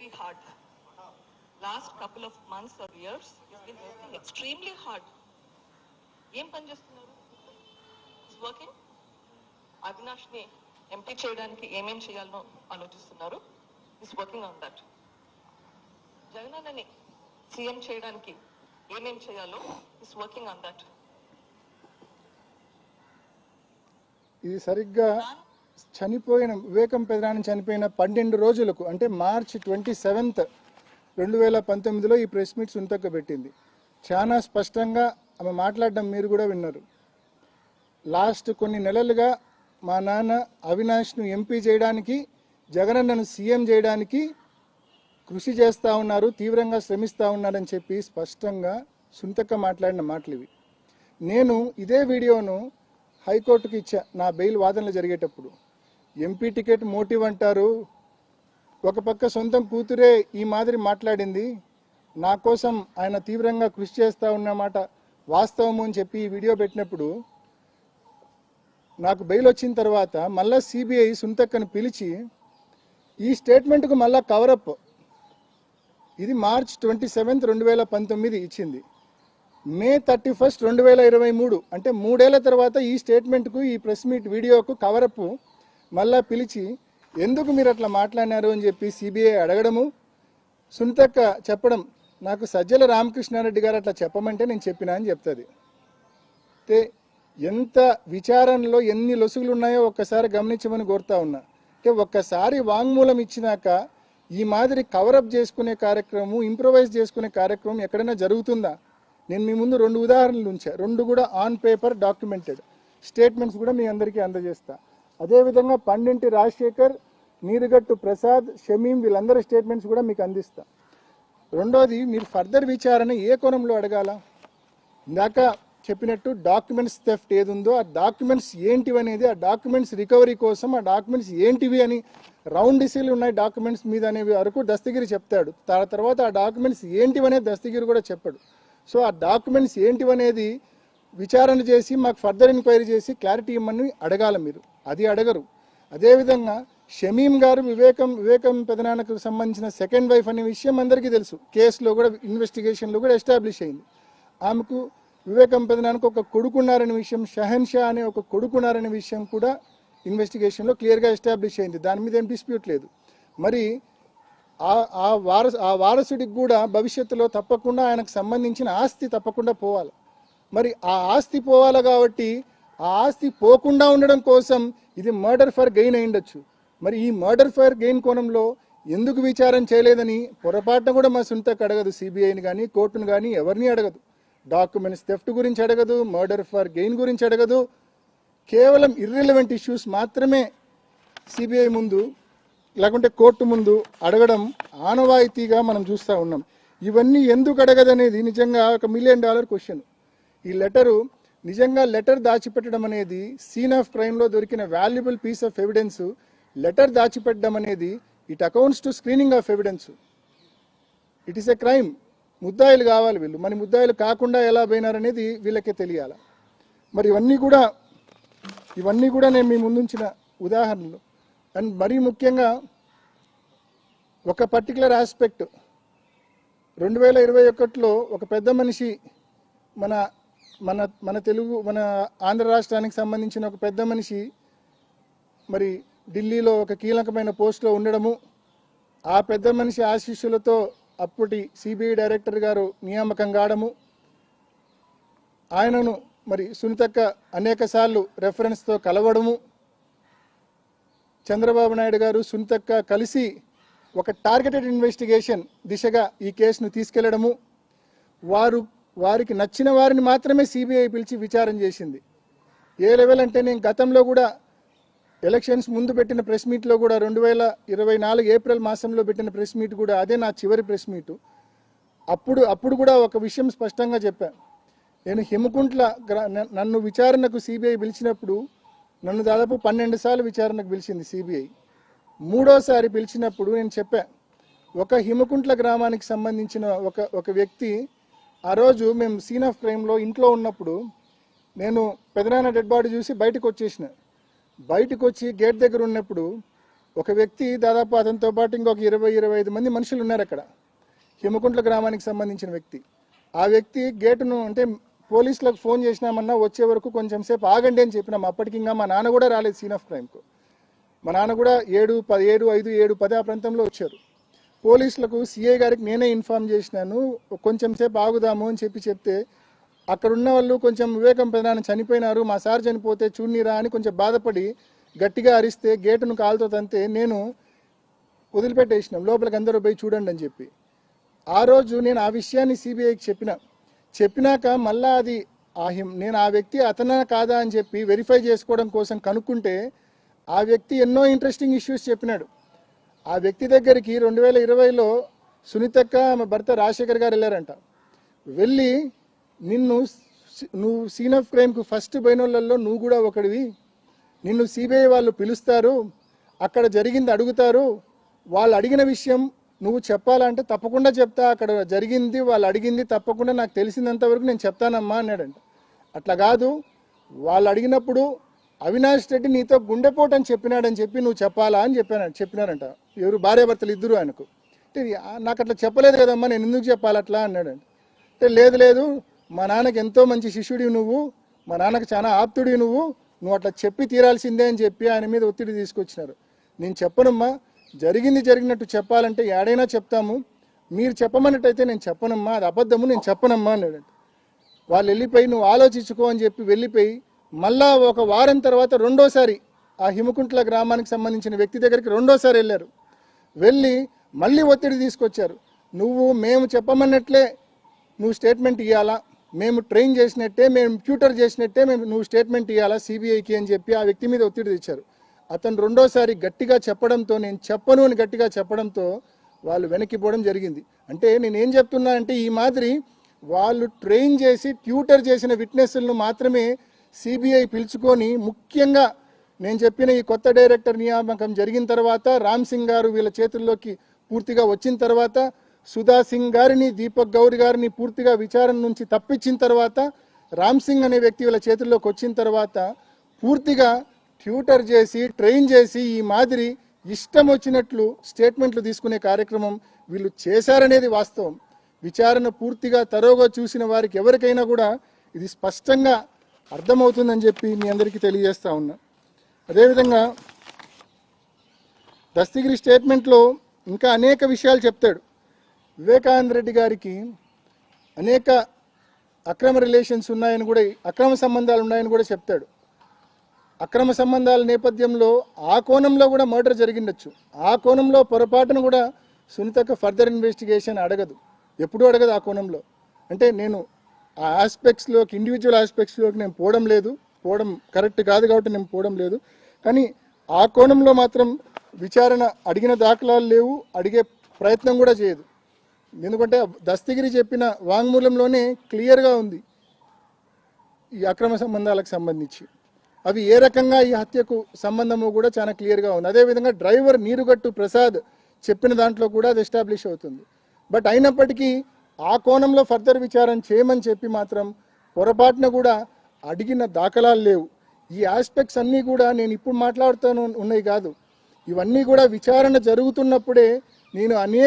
very hard. Last couple of months or years, he's been working extremely hard. ఏం పని చేస్తున్నారు? He's working. Avinash ని MP చేయడానికి ఏమేం చేయాలో ఆలోచిస్తున్నారు. He's working on that. జగనన్నని సీఎం చేయడానికి ఏమేం చేయాలో He's working on that. ఇది సరిగ్గా చనిపోయిన వివేకం పెదనాన్న చనిపోయిన 12 రోజులకు అంటే మార్చి 27, 2019లో ఈ ప్రెస్ మీట్ సుంతక్క పెట్టింది. చాలా స్పష్టంగా ఆమె మాట్లాడడం మీరు కూడా విన్నారు. లాస్ట్ కొన్ని నెలలుగా మా నాన్న అవినాష్ను ఎంపీ చేయడానికి, జగనన్నను సీఎం చేయడానికి కృషి చేస్తూ ఉన్నారు, తీవ్రంగా శ్రమిస్తూ ఉన్నారని చెప్పి స్పష్టంగా సుంతక్క మాట్లాడిన మాటలు ఇవి. నేను ఇదే వీడియోను హైకోర్టుకి ఇచ్చా నా బెయిల్ వాదనలు జరిగేటప్పుడు. ఎంపీ టికెట్ మోటివ్ అంటారు, ఒక పక్క సొంతం కూతురే ఈ మాదిరి మాట్లాడింది, నా కోసం ఆయన తీవ్రంగా కృషి చేస్తూ ఉన్నమాట వాస్తవము అని చెప్పి ఈ వీడియో పెట్టినప్పుడు నాకు బెయిల్ వచ్చిన తర్వాత మళ్ళా సిబిఐ సుంతక్కను పిలిచి ఈ స్టేట్మెంట్కు మళ్ళా కవరప్, ఇది మార్చ్ 27, 2019 ఇచ్చింది. మే 31, 2023 అంటే 3 ఏళ్ల తర్వాత ఈ స్టేట్మెంట్కు, ఈ ప్రెస్ మీట్ వీడియోకు కవరప్ మళ్ళా పిలిచి ఎందుకు మీరు అట్లా మాట్లాడినారు అని చెప్పి సిబిఐ అడగడము, సుంతక్క చెప్పడం, నాకు సజ్జల రామకృష్ణారెడ్డి గారు అట్లా చెప్పమంటే నేను చెప్పినా అని చెప్తుంది. అయితే ఎంత విచారణలో ఎన్ని లొసుగులు ఉన్నాయో ఒక్కసారి గమనించమని కోరుతా ఉన్నా. అంటే ఒక్కసారి వాంగ్మూలం ఇచ్చినాక ఈ మాదిరి కవరప్ చేసుకునే కార్యక్రమం, ఇంప్రొవైజ్ చేసుకునే కార్యక్రమం ఎక్కడైనా జరుగుతుందా? నేను మీ ముందు 2 ఉదాహరణలు ఉంచా, 2 కూడా ఆన్ పేపర్ డాక్యుమెంటెడ్ స్టేట్మెంట్స్ కూడా మీ అందరికీ అందజేస్తా. అదేవిధంగా పండింటి రాజశేఖర్, నీరుగట్టు ప్రసాద్, షమీం వీళ్ళందరి స్టేట్మెంట్స్ కూడా మీకు అందిస్తా. రెండోది, మీరు ఫర్దర్ విచారణ ఏ కోణంలో అడగాల? ఇందాక చెప్పినట్టు డాక్యుమెంట్స్ థెఫ్ట్ ఏది ఉందో ఆ డాక్యుమెంట్స్ ఏంటివి అనేది, ఆ డాక్యుమెంట్స్ రికవరీ కోసం ఆ డాక్యుమెంట్స్ ఏంటివి అని రౌండ్ డిసీలు ఉన్నాయి డాక్యుమెంట్స్ మీద అనేవి వరకు దస్తగిరి చెప్తాడు. తర్వాత ఆ డాక్యుమెంట్స్ ఏంటివనేది దస్తగిరి కూడా చెప్పాడు. సో ఆ డాక్యుమెంట్స్ ఏంటివనేది విచారణ చేసి మాకు ఫర్దర్ ఎంక్వైరీ చేసి క్లారిటీ ఇవ్వమని అడగాల. మీరు అది అడగరు. అదేవిధంగా షమీం గారు వివేకం పెదనాన్నకు సంబంధించిన సెకండ్ వైఫ్ అనే విషయం అందరికీ తెలుసు, కేసులో కూడా ఇన్వెస్టిగేషన్లో కూడా ఎస్టాబ్లిష్ అయింది. ఆమెకు వివేకం పెదనాన్నకు ఒక కొడుకున్నారనే విషయం, షహన్ షా అనే ఒక కొడుకున్నారనే విషయం కూడా ఇన్వెస్టిగేషన్లో క్లియర్గా ఎస్టాబ్లిష్ అయింది. దాని మీద ఏం డిస్ప్యూట్ లేదు. మరి ఆ వారసుడికి కూడా భవిష్యత్తులో తప్పకుండా ఆయనకు సంబంధించిన ఆస్తి తప్పకుండా పోవాలి. మరి ఆ ఆస్తి పోవాలి కాబట్టి ఆ ఆస్తి పోకుండా ఉండడం కోసం ఇది మర్డర్ ఫర్ గెయిన్ అయ్యుండొచ్చు. మరి ఈ మర్డర్ ఫర్ గెయిన్ కోణంలో ఎందుకు విచారణ చేయలేదని పొరపాటున కూడా మా సుంతకు అడగదు, సిబిఐని కానీ కోర్టును కానీ ఎవరిని అడగదు. డాక్యుమెంట్స్ థెఫ్ట్ గురించి అడగదు, మర్డర్ ఫర్ గెయిన్ గురించి అడగదు. కేవలం ఇర్రిలవెంట్ ఇష్యూస్ మాత్రమే సిబిఐ ముందు లేకుంటే కోర్టు ముందు అడగడం ఆనవాయితీగా మనం చూస్తూ ఉన్నాం. ఇవన్నీ ఎందుకు అడగదనేది నిజంగా ఒక $1 మిలియన్ క్వశ్చన్. ఈ లెటరు నిజంగా లెటర్ దాచిపెట్టడం అనేది సీన్ ఆఫ్ క్రైమ్లో దొరికిన valuable piece of evidence. Letter దాచిపెట్టడం అనేది it accounts to screening of evidence. It is a crime. ముద్దాయిలు కావాలి వీళ్ళు, మరి ముద్దాయిలు కాకుండా ఎలా పోయినారనేది వీళ్ళకే తెలియాలి. మరి ఇవన్నీ కూడా నేను మీ ముందుంచిన ఉదాహరణలు. అండ్ మరీ ముఖ్యంగా ఒక పర్టికులర్ ఆస్పెక్ట్, 2021లో ఒక పెద్ద మనిషి మన ఆంధ్ర రాష్ట్రానికి సంబంధించిన ఒక పెద్ద మనిషి మరి ఢిల్లీలో ఒక కీలకమైన పోస్టులో ఉండడము, ఆ పెద్ద మనిషి ఆశీస్సులతో అప్పటి సిబిఐ డైరెక్టర్ గారు నియామకం కావడము, ఆయనను మరి సునీతక్క అనేక సార్లు రెఫరెన్స్తో కలవడము, చంద్రబాబు నాయుడు గారు సునీతక్క కలిసి ఒక టార్గెటెడ్ ఇన్వెస్టిగేషన్ దిశగా ఈ కేసును తీసుకెళ్లడము, వారికి నచ్చిన వారిని మాత్రమే సిబిఐ పిలిచి విచారణ చేసింది. ఏ లెవెల్ అంటే, నేను గతంలో కూడా ఎలక్షన్స్ ముందు పెట్టిన ప్రెస్ మీట్లో కూడా 2024 ఏప్రిల్ మాసంలో పెట్టిన ప్రెస్ మీట్ కూడా అదే నా చివరి ప్రెస్ మీటు. అప్పుడు కూడా ఒక విషయం స్పష్టంగా చెప్పాను. నేను హిమకుంట్ల నన్ను విచారణకు సిబిఐ పిలిచినప్పుడు నన్ను దాదాపు 12 సార్లు విచారణకు పిలిచింది సిబిఐ. 3వసారి పిలిచినప్పుడు నేను చెప్పా, ఒక హిమకుంట్ల గ్రామానికి సంబంధించిన ఒక వ్యక్తి ఆ రోజు మేము సీన్ ఆఫ్ క్రైమ్లో ఇంట్లో ఉన్నప్పుడు నేను పెదనాన్న డెడ్ బాడీ చూసి బయటకు వచ్చేసిన. బయటకు వచ్చి గేట్ దగ్గర ఉన్నప్పుడు ఒక వ్యక్తి దాదాపు అతనితో పాటు ఇంకొక 20-25 మంది మనుషులు ఉన్నారు అక్కడ. హిమకుంట్ల గ్రామానికి సంబంధించిన వ్యక్తి. ఆ వ్యక్తి గేటును అంటే పోలీసులకు ఫోన్ చేసినామన్నా వచ్చే వరకు కొంచెం సేపు ఆగండి అని చెప్పినాం. అప్పటికి ఇంకా మా నాన్న కూడా రాలేదు సీన్ ఆఫ్ క్రైమ్కు. మా నాన్న కూడా 7:10 ఆ ప్రాంతంలో వచ్చారు. పోలీసులకు సిఐ గారికి నేనే ఇన్ఫార్మ్ చేసినాను, కొంచెం సేపు ఆగుదాము అని చెప్తే అక్కడ ఉన్న వాళ్ళు కొంచెం వివేకం ప్రధానం చనిపోయినారు, మా సార్ చనిపోతే చూడనీరా అని కొంచెం బాధపడి గట్టిగా అరిస్తే గేటును కాలుతో తంతే నేను వదిలిపెట్టేసినాం, లోపలికి అందరూ పోయి చూడండి అని చెప్పి. ఆ రోజు నేను ఆ విషయాన్ని సిబిఐకి చెప్పినాక మళ్ళా అది నేను ఆ వ్యక్తి అతనా కాదా అని చెప్పి వెరిఫై చేసుకోవడం కోసం కనుక్కుంటే ఆ వ్యక్తి ఎన్నో ఇంట్రెస్టింగ్ ఇష్యూస్ చెప్పినాడు. ఆ వ్యక్తి దగ్గరికి 2020లో సునీతక్క ఆమె భర్త రాజశేఖర్ గారు వెళ్ళారంట. వెళ్ళి నువ్వు సీన్ ఆఫ్ క్రైమ్కు ఫస్ట్ పోయినోళ్ళల్లో నువ్వు కూడా ఒకడివి, నిన్ను సిబిఐ వాళ్ళు పిలుస్తారు, అక్కడ జరిగింది అడుగుతారు, వాళ్ళు అడిగిన విషయం నువ్వు చెప్పాలంటే తప్పకుండా చెప్తా, అక్కడ జరిగింది వాళ్ళు అడిగింది తప్పకుండా నాకు తెలిసినంతవరకు నేను చెప్తానమ్మా అన్నాడంట. అట్లా కాదు, వాళ్ళు అడిగినప్పుడు అవినాష్ రెడ్డి నీతో గుండెపోటు అని చెప్పినాడని చెప్పి నువ్వు చెప్పాలా అని చెప్పినారంట. ఎవరు భార్యాభర్తలు ఇద్దరు ఆయనకు. అంటే నాకు అట్లా చెప్పలేదు కదమ్మా, నేను ఎందుకు చెప్పాలి అట్లా అన్నాడంట. అంటే లేదు మా నాన్నకి ఎంతో మంచి శిష్యుడివి నువ్వు, మా నాన్నకు చాలా ఆప్తుడివి నువ్వు అట్లా చెప్పి తీరాల్సిందే అని చెప్పి ఆయన మీద ఒత్తిడి తీసుకొచ్చినారు. నేను చెప్పనమ్మా, జరిగినట్టు చెప్పాలంటే ఏడైనా చెప్తాము, మీరు చెప్పమన్నట్టయితే నేను చెప్పనమ్మా, అది అబద్ధము, నేను చెప్పనమ్మా అన్నాడంట. వాళ్ళు వెళ్ళిపోయి నువ్వు ఆలోచించుకో అని చెప్పి వెళ్ళిపోయి మళ్ళా ఒక వారం తర్వాత రెండోసారి ఆ హిమకుంట్ల గ్రామానికి సంబంధించిన వ్యక్తి దగ్గరికి రెండోసారి వెళ్ళారు. వెళ్ళి మళ్ళీ ఒత్తిడి తీసుకొచ్చారు. మేము చెప్పమన్నట్లే నువ్వు స్టేట్మెంట్ ఇవ్వాలా, మేము ట్రైన్ చేసినట్టే, మేము ట్యూటర్ చేసినట్టే నువ్వు స్టేట్మెంట్ ఇవ్వాలా సిబిఐకి అని చెప్పి ఆ వ్యక్తి మీద ఒత్తిడి తెచ్చారు. అతను రెండోసారి గట్టిగా చెప్పడంతో, నేను చెప్పను అని గట్టిగా చెప్పడంతో వాళ్ళు వెనక్కిపోవడం జరిగింది. అంటే నేనేం చెప్తున్నా అంటే ఈ మాదిరి వాళ్ళు ట్రైన్ చేసి ట్యూటర్ చేసిన విట్నెస్లను మాత్రమే సిబిఐ పిలుచుకొని, ముఖ్యంగా నేను చెప్పిన ఈ కొత్త డైరెక్టర్ నియామకం జరిగిన తర్వాత రామ్ సింగ్ గారు వీళ్ళ చేతుల్లోకి పూర్తిగా వచ్చిన తర్వాత, సుధా సింగ్ గారిని దీపక్ గౌర్ గారిని పూర్తిగా విచారణ నుంచి తప్పించిన తర్వాత, రామ్ సింగ్ అనే వ్యక్తి వీళ్ళ చేతుల్లోకి వచ్చిన తర్వాత పూర్తిగా ట్యూటర్ చేసి ట్రైన్ చేసి ఈ మాదిరి ఇష్టం వచ్చినట్లు స్టేట్మెంట్లు తీసుకునే కార్యక్రమం వీళ్ళు చేశారనేది వాస్తవం. విచారణ పూర్తిగా తరోగా చూసిన వారికి ఎవరికైనా కూడా ఇది స్పష్టంగా అర్థమవుతుందని చెప్పి మీ అందరికీ తెలియజేస్తా ఉన్నా. అదేవిధంగా దస్తగిరి స్టేట్మెంట్లో ఇంకా అనేక విషయాలు చెప్తాడు. వివేకానంద రెడ్డి గారికి అనేక అక్రమ రిలేషన్స్ ఉన్నాయని కూడా, అక్రమ సంబంధాలు ఉన్నాయని కూడా చెప్తాడు. అక్రమ సంబంధాల నేపథ్యంలో ఆ కోణంలో కూడా మర్డర్ జరిగిండొచ్చు. ఆ కోణంలో పొరపాటును కూడా సునీతక్క ఫర్దర్ ఇన్వెస్టిగేషన్ అడగదు, ఎప్పుడూ అడగదు ఆ కోణంలో. అంటే నేను ఆ ఆస్పెక్ట్స్లోకి, ఇండివిజువల్ ఆస్పెక్ట్స్లోకి నేను పోవడం కరెక్ట్ కాదు కాబట్టి నేను పోవడం లేదు. కానీ ఆ కోణంలో మాత్రం విచారణ అడిగిన దాఖలాలు లేవు, అడిగే ప్రయత్నం కూడా చేయదు. ఎందుకంటే దస్తగిరి చెప్పిన వాంగ్మూలంలోనే క్లియర్గా ఉంది ఈ అక్రమ సంబంధాలకు సంబంధించి. అవి ఏ రకంగా ఈ హత్యకు సంబంధము కూడా చాలా క్లియర్గా ఉంది. అదేవిధంగా డ్రైవర్ నీరుగట్టు ప్రసాద్ చెప్పిన దాంట్లో కూడా అది ఎస్టాబ్లిష్ అవుతుంది. బట్ అయినప్పటికీ ఆ కోణంలో ఫర్దర్ విచారణ చేయమని చెప్పి మాత్రం పొరపాటున కూడా అడిగిన దాఖలాలు లేవు. ఈ ఆస్పెక్ట్స్ అన్నీ కూడా నేను ఇప్పుడు మాట్లాడుతూ ఉన్నాయి కాదు, ఇవన్నీ కూడా విచారణ జరుగుతున్నప్పుడే నేను అనేక